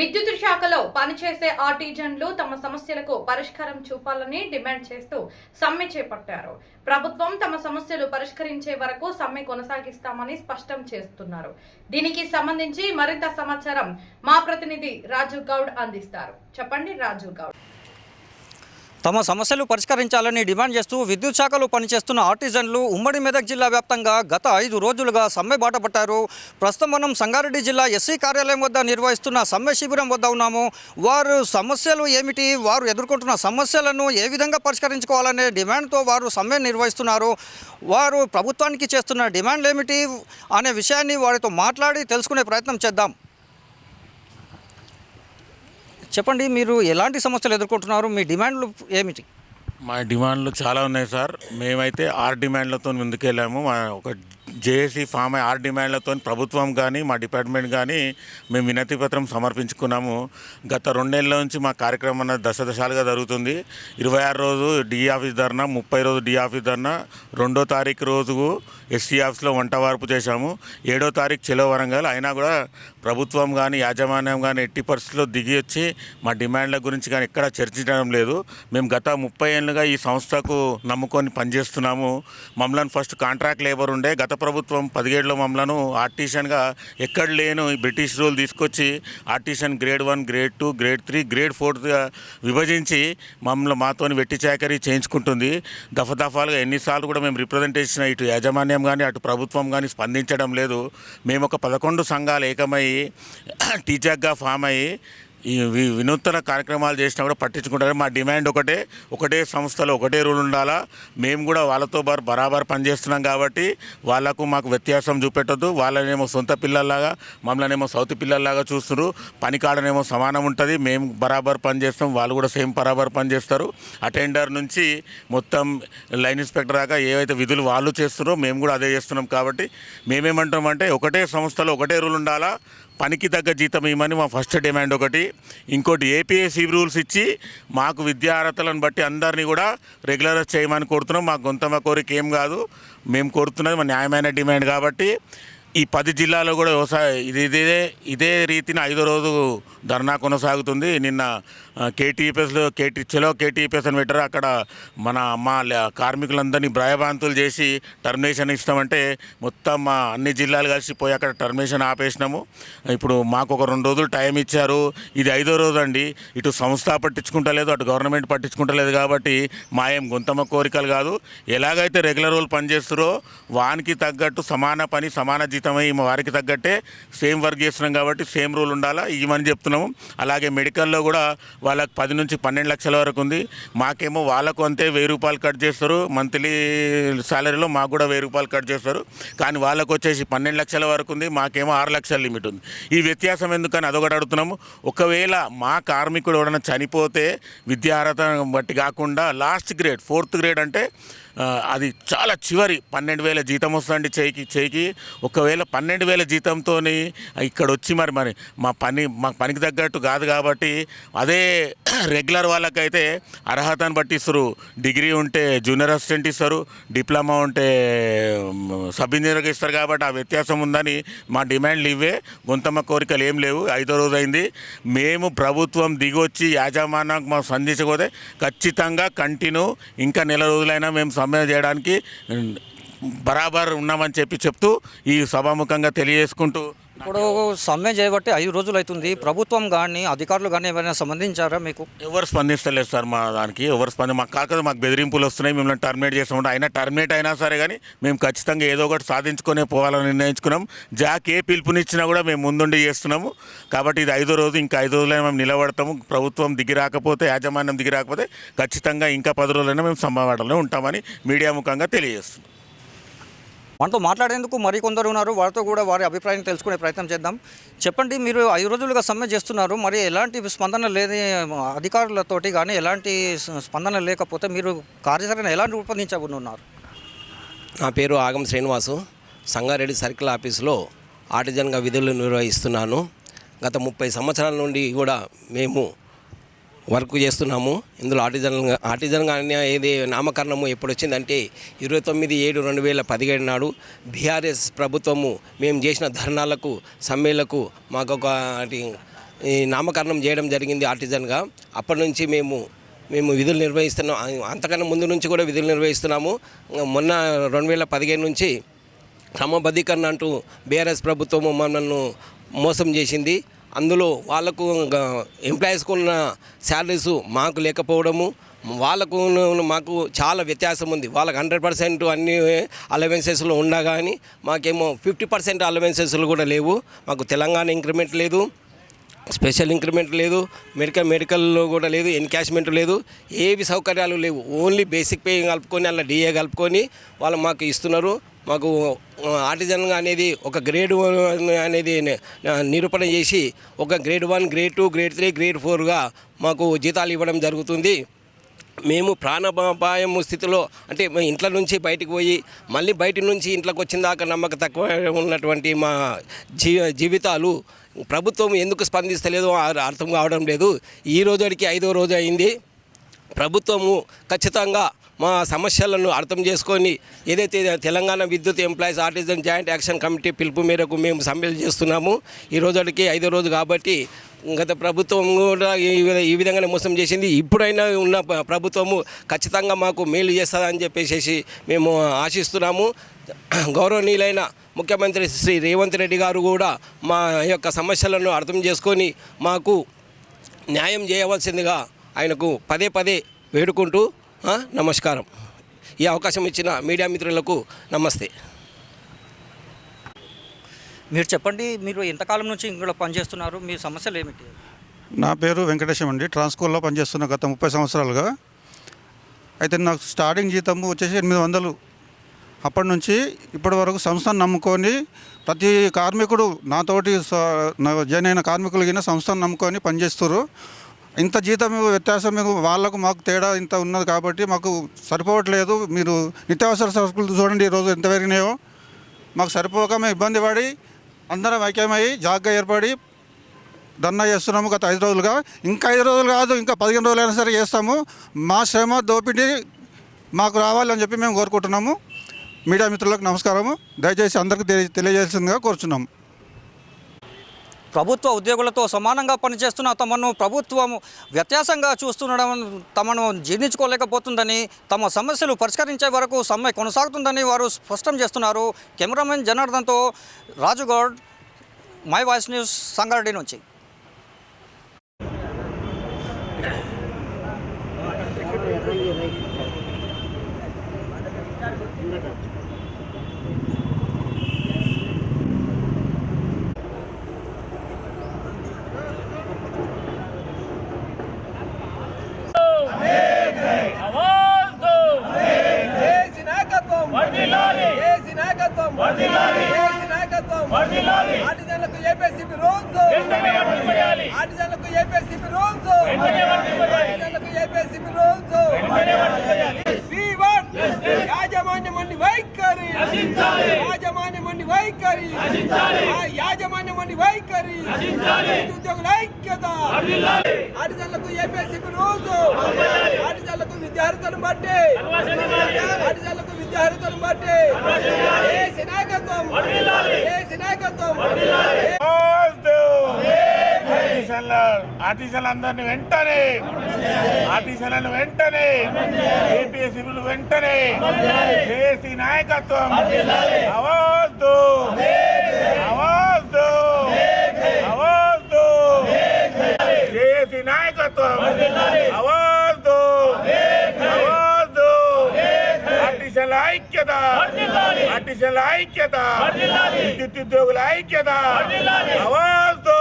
విద్యుత్ శాఖలో పనిచేసే ఆర్టిజన్లు తమ సమస్యలకు పరిష్కారం చూపాలని డిమాండ్ చేస్తూ సమ్మె చేపట్టారు. ప్రభుత్వం తమ సమస్యలు పరిష్కరించే వరకు సమ్మె కొనసాగిస్తామని స్పష్టం చేస్తున్నారు. దీనికి సంబంధించి మరింత సమాచారం మా ప్రతినిధి రాజు గౌడ్ అందిస్తారు. చెప్పండి రాజు గౌడ్. తమ సమస్యలు పరిష్కరించాలని డిమాండ్ చేస్తూ విద్యుత్ శాఖలో పనిచేస్తున్న ఆర్టిజన్లు ఉమ్మడి మెదక్ జిల్లా వ్యాప్తంగా గత 5 రోజులుగా సమ్మె బాటపట్టారు. ప్రస్తుతం మనం సంగారెడ్డి జిల్లా ఎస్సీ కార్యాలయం వద్ద నిర్వహిస్తున్న సమ్మె శిబిరం వద్ద ఉన్నాము. వారు సమస్యలు ఏమిటి, వారు ఎదుర్కొంటున్న సమస్యలను ఏ విధంగా పరిష్కరించుకోవాలనే డిమాండ్తో వారు సమ్మె నిర్వహిస్తున్నారు. వారు ప్రభుత్వానికి చేస్తున్న డిమాండ్లు ఏమిటి అనే విషయాన్ని వారితో మాట్లాడి తెలుసుకునే ప్రయత్నం చేద్దాం. చెప్పండి, మీరు ఎలాంటి సమస్యలు ఎదుర్కొంటున్నారు, మీ డిమాండ్లు ఏమిటి? మా డిమాండ్లు చాలా ఉన్నాయి సార్. మేమైతే 6 డిమాండ్లతో ముందుకెళ్ళాము. ఒక జేఏసీ ఫామ్ 6 డిమాండ్లతో ప్రభుత్వం కానీ మా డిపార్ట్మెంట్ కానీ మేము వినతి పత్రం సమర్పించుకున్నాము. గత 2 నెలల నుంచి మా కార్యక్రమం దశలుగా జరుగుతుంది. 26 రోజు డిఈ ఆఫీస్ ధర్నా, 30 రోజు డిఈ ఆఫీస్ ధర్నా, 2వ తారీఖు రోజు ఎస్సీ ఆఫీస్లో వంట వార్పు చేశాము. 7వ తారీఖు చెలో వరంగల్. అయినా కూడా ప్రభుత్వం కానీ యాజమాన్యం కానీ ఎట్టి పరిస్థితుల్లో దిగి వచ్చి మా డిమాండ్ల గురించి కానీ ఎక్కడా చర్చించడం లేదు. మేము గత 30 ఏళ్ళుగా ఈ సంస్థకు నమ్ముకొని పనిచేస్తున్నాము. మమ్మల్ని ఫస్ట్ కాంట్రాక్ట్ లేబర్ ఉండే. గత ప్రభుత్వం 17లో మమ్మల్ని ఆర్టిషన్గా ఎక్కడ లేను బ్రిటిష్ రూల్ తీసుకొచ్చి artisan grade 1, grade 2, grade 3, grade 4గా విభజించి మాతోని వెట్టి చాకరీ చేయించుకుంటుంది. దఫాలుగా ఎన్నిసార్లు కూడా మేము రిప్రజెంటేషన్ ఇటు యాజమాన్యం కానీ అటు ప్రభుత్వం కానీ స్పందించడం లేదు. మేము ఒక 11 సంఘాలు ఏకమై టీచర్గా ఫామ్ అయ్యి ఈ వినూత్న కార్యక్రమాలు చేసినా కూడా పట్టించుకుంటారు. మా డిమాండ్ ఒకటే సంస్థలో ఒకటే రూల్ ఉండాలా. మేము కూడా వాళ్ళతో బరాబర్ పనిచేస్తున్నాం కాబట్టి వాళ్ళకు మాకు వ్యత్యాసం చూపెట్టద్దు. వాళ్ళనేమో సొంత పిల్లల్లాగా మమ్మల్నేమో సౌత్ పిల్లల్లాగా చూస్తున్నారు. పని కాడనేమో సమానం ఉంటుంది. మేము బరాబర్ పనిచేస్తాం, వాళ్ళు కూడా సేమ్ బరాబర్ పనిచేస్తారు. అటెండర్ నుంచి మొత్తం లైన్ ఇన్స్పెక్టర్ దాకా ఏవైతే విధులు వాళ్ళు చేస్తున్నారో మేము కూడా అదే చేస్తున్నాం. కాబట్టి మేమేమంటామంటే ఒకటే సంస్థలో ఒకటే రూల్ ఉండాలా, పనికి తగ్గ జీతం ఇవ్వమని మా ఫస్ట్ డిమాండ్ ఒకటి. ఇంకోటి ఏపీఎస్సీ రూల్స్ ఇచ్చి మాకు విద్యా అర్హతలను బట్టి అందరినీ కూడా రెగ్యులరైజ్ చేయమని కోరుతున్నాం. మాకు గొంతమ్మ కోరిక ఏం కాదు, మేము కోరుతున్నది మా న్యాయమైన డిమాండ్. కాబట్టి ఈ 10 జిల్లాలో కూడా ఇదే రీతిని 5వ రోజు ధర్నా కొనసాగుతుంది. నిన్న కేటీపీఎస్లో కేటీపీఎస్ అని పెట్టారు. అక్కడ మా కార్మికులందరినీ భయభ్రాంతులు చేసి టర్మినేషన్ ఇస్తామంటే మొత్తం మా అన్ని జిల్లాలు కలిసిపోయి అక్కడ టర్మినేషన్ ఆపేసినాము. ఇప్పుడు మాకు ఒక 2 రోజులు టైం ఇచ్చారు. ఇది 5వ రోజు అండి. ఇటు సంస్థ పట్టించుకుంటలేదు, అటు గవర్నమెంట్ పట్టించుకుంటలేదు. కాబట్టి మా ఏం గొంతమ్మ కోరికలు కాదు. ఎలాగైతే రెగ్యులర్ రోజులు పనిచేస్తారో వానికి తగ్గట్టు సమాన పని సమాన జీతమై వారికి తగ్గట్టే సేమ్ వర్క్ చేస్తున్నాం. కాబట్టి సేమ్ రూల్ ఉండాలా ఇవ్వమని చెప్తున్నాము. అలాగే మెడికల్లో కూడా వాళ్ళకి 10 నుంచి 12 లక్షల వరకు ఉంది. మాకేమో వాళ్ళకు అంతే 1000 రూపాయలు కట్ చేస్తారు. మంత్లీ శాలరీలో మాకు కూడా 1000 రూపాయలు కట్ చేస్తారు. కానీ వాళ్ళకు వచ్చేసి 12 లక్షల వరకు ఉంది, మాకేమో 6 లక్షల లిమిట్ ఉంది. ఈ వ్యత్యాసం ఎందుకని అదొకటి అడుగుతున్నాము. ఒకవేళ మా కార్మికుడు ఎవరైనా చనిపోతే విద్యా అర్హత బట్టి కాకుండా లాస్ట్ గ్రేడ్ 4th గ్రేడ్ అంటే అది చాలా చివరి 12,000 జీతం వస్తుందండి చేయికి. ఒకవేళ 12,000 జీతంతో ఇక్కడ వచ్చి మరి మా పనికి తగ్గట్టు కాదు. కాబట్టి అదే రెగ్యులర్ వాళ్ళకైతే అర్హతను బట్టి ఇస్తారు. డిగ్రీ ఉంటే జూనియర్ అసిస్టెంట్ ఇస్తారు, డిప్లొమా ఉంటే సబ్ ఇంజనీర్గా ఇస్తారు. కాబట్టి ఆ వ్యత్యాసం ఉందని మా డిమాండ్లు ఇవే. గొంతమ్మ కోరికలు ఏం లేవు. 5వ రోజు అయింది. మేము ప్రభుత్వం దిగొచ్చి యాజమాన్యానికి మాకు స్పందించకపోతే ఖచ్చితంగా కంటిన్యూ ఇంకా నెల రోజులైనా మేము సమ్మె చేయడానికి బరాబర్ ఉన్నామని చెప్తూ ఈ సభాముఖంగా తెలియజేసుకుంటూ, ఇప్పుడు సమ్మె చేయబట్టి 5 రోజులు అవుతుంది. ప్రభుత్వం కానీ అధికారులు కానీ ఎవరైనా సంబంధించారా మీకు? ఎవరు స్పందిస్తలేదు సార్. మా దానికి మాకు బెదిరింపులు వస్తున్నాయి, మిమ్మల్ని టర్మినేట్ చేస్తామంటే. అయినా టర్మినేట్ అయినా సరే కానీ మేము ఖచ్చితంగా ఏదో ఒకటి సాధించుకునే పోవాలని నిర్ణయించుకున్నాం. ఏ పిలుపునిచ్చినా కూడా మేము ముందుండి చేస్తున్నాము. కాబట్టి ఇది 5వ రోజు. ఇంకా 5 రోజులైనా మేము నిలబడతాము. ప్రభుత్వం దిగి రాకపోతే, యాజమాన్యం దిగి రాకపోతే ఖచ్చితంగా ఇంకా 10 రోజులైనా మేము సమ్మెలో ఉంటామని మీడియా ముఖంగా తెలియజేస్తున్నాం. మనతో మాట్లాడేందుకు మరికొందరు ఉన్నారు. వారితో కూడా వారి అభిప్రాయం తెలుసుకునే ప్రయత్నం చేద్దాం. చెప్పండి, మీరు 5 రోజులుగా సమ్మె చేస్తున్నారు. మరి ఎలాంటి స్పందన లేని అధికారులతోటి కానీ ఎలాంటి స్పందన లేకపోతే మీరు కార్యాచరణ ఎలా రూపొందించబోతున్నారు? నా పేరు ఆగం శ్రీనివాసు. సంగారెడ్డి సర్కిల్ ఆఫీసులో ఆర్టిజన్గా విధులు నిర్వహిస్తున్నాను. గత 30 సంవత్సరాల నుండి కూడా మేము వర్క్ చేస్తున్నాము. ఇందులో ఆర్టిజన్గా ఏది నామకరణము ఎప్పుడు వచ్చిందంటే 29/7/2017 నాడు బీఆర్ఎస్ ప్రభుత్వము మేము చేసిన ధర్నాలకు సమ్మెలకు మాకు ఒకటి ఈ నామకరణం చేయడం జరిగింది ఆర్టిజన్గా. అప్పటి నుంచి మేము విధులు నిర్వహిస్తున్నాం. అంతకన్నా ముందు నుంచి కూడా విధులు నిర్వహిస్తున్నాము. మొన్న 2015 నుంచి క్రమబద్ధీకరణ అంటూ బీఆర్ఎస్ ప్రభుత్వం మనల్ని మోసం చేసింది. అందులో వాళ్ళకు ఎంప్లాయీస్కు ఉన్న శాలరీస్ మాకు లేకపోవడము, వాళ్ళకు మాకు చాలా వ్యత్యాసం ఉంది. వాళ్ళకి 100% అన్ని అలవెన్సెస్లో ఉన్నా కానీ మాకేమో 50% అలవెన్సెస్లు కూడా లేవు. మాకు తెలంగాణ ఇంక్రిమెంట్ లేదు, స్పెషల్ ఇంక్రిమెంట్ లేదు, మెడికల్లో కూడా లేదు, ఎన్కాష్మెంట్ లేదు, ఏవి సౌకర్యాలు లేవు. ఓన్లీ బేసిక్ పే కలుపుకొని అలా డిఏ కలుపుకొని వాళ్ళు మాకు ఇస్తున్నారు. మాకు ఆర్టిజన్ అనేది ఒక గ్రేడ్ 1 అనేది నిరూపణ చేసి ఒక గ్రేడ్ 1, గ్రేడ్ 2, గ్రేడ్ 3, గ్రేడ్ 4గా మాకు జీతాలు ఇవ్వడం జరుగుతుంది. మేము ప్రాణాపాయం స్థితిలో అంటే ఇంట్లో నుంచి బయటికి పోయి మళ్ళీ బయట నుంచి ఇంట్లోకి వచ్చిన దాకా నమ్మకం తక్కువ ఉన్నటువంటి మా జీవితాలు ప్రభుత్వం ఎందుకు స్పందిస్తలేదో అర్థం కావడం లేదు. ఈ రోజుకి 5వ రోజు అయింది. ప్రభుత్వము ఖచ్చితంగా మా సమస్యలను అర్థం చేసుకొని ఏదైతే తెలంగాణ విద్యుత్ employees artisan joint action committee పిలుపు మేరకు మేము సమ్మెలు చేస్తున్నాము. ఈ రోజుకి 5వ రోజు కాబట్టి గత ప్రభుత్వం కూడా ఈ విధంగానే మోసం చేసింది. ఇప్పుడైనా ఉన్న ప్రభుత్వము ఖచ్చితంగా మాకు మేలు చేస్తుందని చెప్పేసి మేము ఆశిస్తున్నాము. గౌరవనీయులైన ముఖ్యమంత్రి శ్రీ రేవంత్ రెడ్డి గారు కూడా మా యొక్క సమస్యలను అర్థం చేసుకొని మాకు న్యాయం చేయవలసిందిగా ఆయనకు పదే వేడుకుంటూ నమస్కారం. ఈ అవకాశం ఇచ్చిన మీడియా మిత్రులకు నమస్తే. మీరు చెప్పండి, మీరు ఎంతకాలం నుంచి ఇందులో పనిచేస్తున్నారు, మీ సమస్యలు ఏమిటి? నా పేరు వెంకటేశం అండి. ట్రాన్స్కోల్లో పనిచేస్తున్నా గత 30 సంవత్సరాలుగా. అయితే నాకు స్టార్టింగ్ జీతం వచ్చేసి 800. అప్పటి నుంచి ఇప్పటి వరకు సంస్థను నమ్ముకొని ప్రతి కార్మికుడు నాతోటి జాయిన్ అయిన కార్మికులు సంస్థను నమ్ముకొని పనిచేస్తారు. ఇంత జీతం వ్యత్యాసం వాళ్ళకు మాకు తేడా ఇంత ఉన్నది కాబట్టి మాకు సరిపోవట్లేదు. మీరు నిత్యావసర సరుకులు చూడండి ఈరోజు ఎంత పెరిగినాయో. మాకు సరిపోక మేము ఇబ్బంది పడి అందరం ఐక్యమై జాగ్గా ఏర్పడి ధర్నా చేస్తున్నాము గత 5 రోజులుగా. ఇంకా 5 రోజులు కాదు, ఇంకా 15 రోజులైనా సరే చేస్తాము. మా శ్రమ దోపిడీ మాకు రావాలని చెప్పి మేము కోరుకుంటున్నాము. మీడియా మిత్రులకు నమస్కారము. దయచేసి అందరికీ తెలియజేయాల్సిందిగా కోరుచున్నాము. ప్రభుత్వ ఉద్యోగులతో సమానంగా పనిచేస్తున్న తమను ప్రభుత్వం వ్యత్యాసంగా చూస్తుండడం తమను జీర్ణించుకోలేకపోతుందని, తమ సమస్యలు పరిష్కరించే వరకు సమ్మె కొనసాగుతుందని వారు స్పష్టం చేస్తున్నారు. కెమెరామెన్ జనార్దన్తో Raju Goud, my voice news, Sangareddy నుంచి. ఆర్టిజన్లకు ఏపీసీపీ రూల్స్, ఆర్టిజన్లకు ఏపీసీపీ రూల్స్, ఆర్టిజన్లకు ఏపీసీపీ రూల్స్. యాజమాన్యమండి వైఖరి, యాజమాన్యమండి వైఖరి, యాజమాన్యమండి వైఖరి, ఉద్యోగుల ఐక్యత. ఆర్టిజన్లకు ఏపీసీపీ రూల్స్, ఆర్టిజన్లకు విద్యార్థులను బట్టి, ఆర్టిజన్లకు విద్యార్థులను బట్టి ఏసీ నాయకత్వం, ఏసీ నాయకత్వం. ఆర్టిజన్లందరినీ వెంటనే, ఆర్టిజన్లను వెంటనే, ఏపీఎస్సీలు వెంటనే, జేఏసీ నాయకత్వం. అవద్దు, అవద్దు, అవద్దు, జేఏసీ నాయకత్వం. అవద్దు, అవద్దు, ఆర్టిజన్ల ఐక్యత, ఆర్టిజన్ల ఐక్యత, విద్యుత్ ఉద్యోగుల ఐక్యత. అవద్దు.